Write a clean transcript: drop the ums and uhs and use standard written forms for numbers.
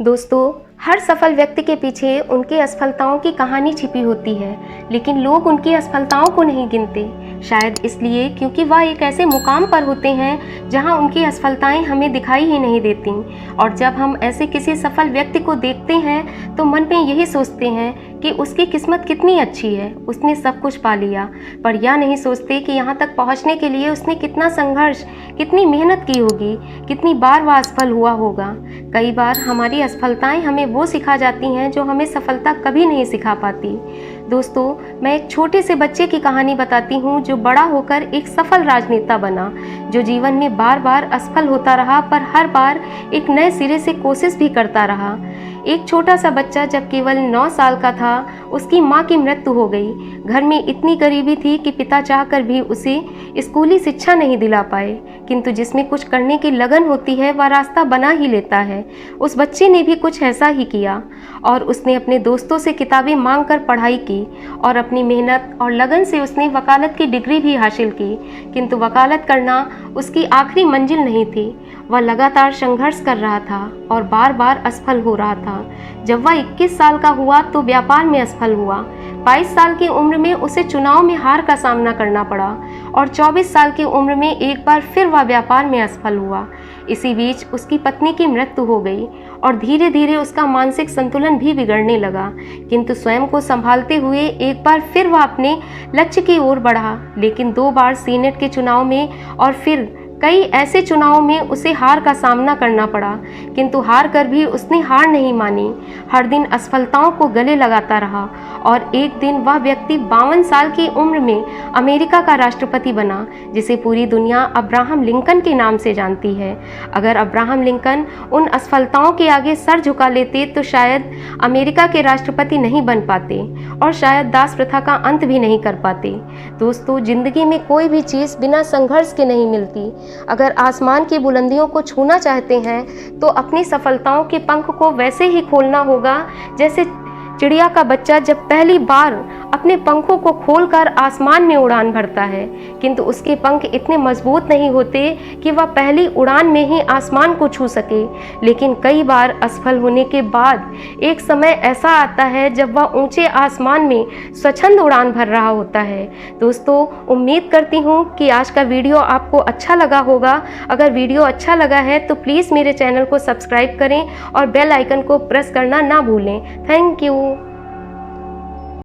दोस्तों, हर सफल व्यक्ति के पीछे उनकी असफलताओं की कहानी छिपी होती है, लेकिन लोग उनकी असफलताओं को नहीं गिनते। शायद इसलिए क्योंकि वह एक ऐसे मुकाम पर होते हैं जहां उनकी असफलताएं हमें दिखाई ही नहीं देती। और जब हम ऐसे किसी सफल व्यक्ति को देखते हैं तो मन में यही सोचते हैं कि उसकी किस्मत कितनी अच्छी है, उसने सब कुछ पा लिया। पर यह नहीं सोचते कि यहाँ तक पहुँचने के लिए उसने कितना संघर्ष, कितनी मेहनत की होगी, कितनी बार वह असफल हुआ होगा। कई बार हमारी असफलताएं हमें वो सिखा जाती हैं जो हमें सफलता कभी नहीं सिखा पाती। दोस्तों, मैं एक छोटे से बच्चे की कहानी बताती हूँ जो बड़ा होकर एक सफल राजनेता बना, जो जीवन में बार बार असफल होता रहा पर हर बार एक नए सिरे से कोशिश भी करता रहा। एक छोटा सा बच्चा जब केवल 9 साल का था, उसकी माँ की मृत्यु हो गई। घर में इतनी गरीबी थी कि पिता चाहकर भी उसे स्कूली शिक्षा नहीं दिला पाए, किंतु जिसमें कुछ करने की लगन होती है वह रास्ता बना ही लेता है। उस बच्चे ने भी कुछ ऐसा ही किया और उसने अपने दोस्तों से किताबें मांग कर पढ़ाई की और अपनी मेहनत और लगन से उसने वकालत की डिग्री भी हासिल की। किंतु वकालत करना उसकी आखिरी मंजिल नहीं थी। वह लगातार संघर्ष कर रहा था और बार बार असफल हो रहा था। जब वह 21 साल का हुआ तो व्यापार में असफल हुआ। 22 साल की उम्र में उसे चुनाव में हार का सामना करना पड़ा और 24 साल की उम्र में एक बार फिर वह व्यापार में असफल हुआ। इसी बीच उसकी पत्नी की मृत्यु हो गई और धीरे धीरे उसका मानसिक संतुलन भी बिगड़ने लगा। किंतु स्वयं को संभालते हुए एक बार फिर वह अपने लक्ष्य की ओर बढ़ा, लेकिन 2 बार सीनेट के चुनाव में और फिर कई ऐसे चुनावों में उसे हार का सामना करना पड़ा। किंतु हार कर भी उसने हार नहीं मानी। हर दिन असफलताओं को गले लगाता रहा और एक दिन वह व्यक्ति 52 साल की उम्र में अमेरिका का राष्ट्रपति बना, जिसे पूरी दुनिया अब्राहम लिंकन के नाम से जानती है। अगर अब्राहम लिंकन उन असफलताओं के आगे सर झुका लेते तो शायद अमेरिका के राष्ट्रपति नहीं बन पाते और शायद दास प्रथा का अंत भी नहीं कर पाते। दोस्तों, जिंदगी में कोई भी चीज़ बिना संघर्ष के नहीं मिलती। अगर आसमान की बुलंदियों को छूना चाहते हैं तो अपनी सफलताओं के पंख को वैसे ही खोलना होगा जैसे चिड़िया का बच्चा जब पहली बार अपने पंखों को खोलकर आसमान में उड़ान भरता है, किंतु उसके पंख इतने मजबूत नहीं होते कि वह पहली उड़ान में ही आसमान को छू सके। लेकिन कई बार असफल होने के बाद एक समय ऐसा आता है जब वह ऊंचे आसमान में स्वच्छंद उड़ान भर रहा होता है। दोस्तों, उम्मीद करती हूँ कि आज का वीडियो आपको अच्छा लगा होगा। अगर वीडियो अच्छा लगा है तो प्लीज़ मेरे चैनल को सब्सक्राइब करें और बेल आइकन को प्रेस करना ना भूलें। Thank you.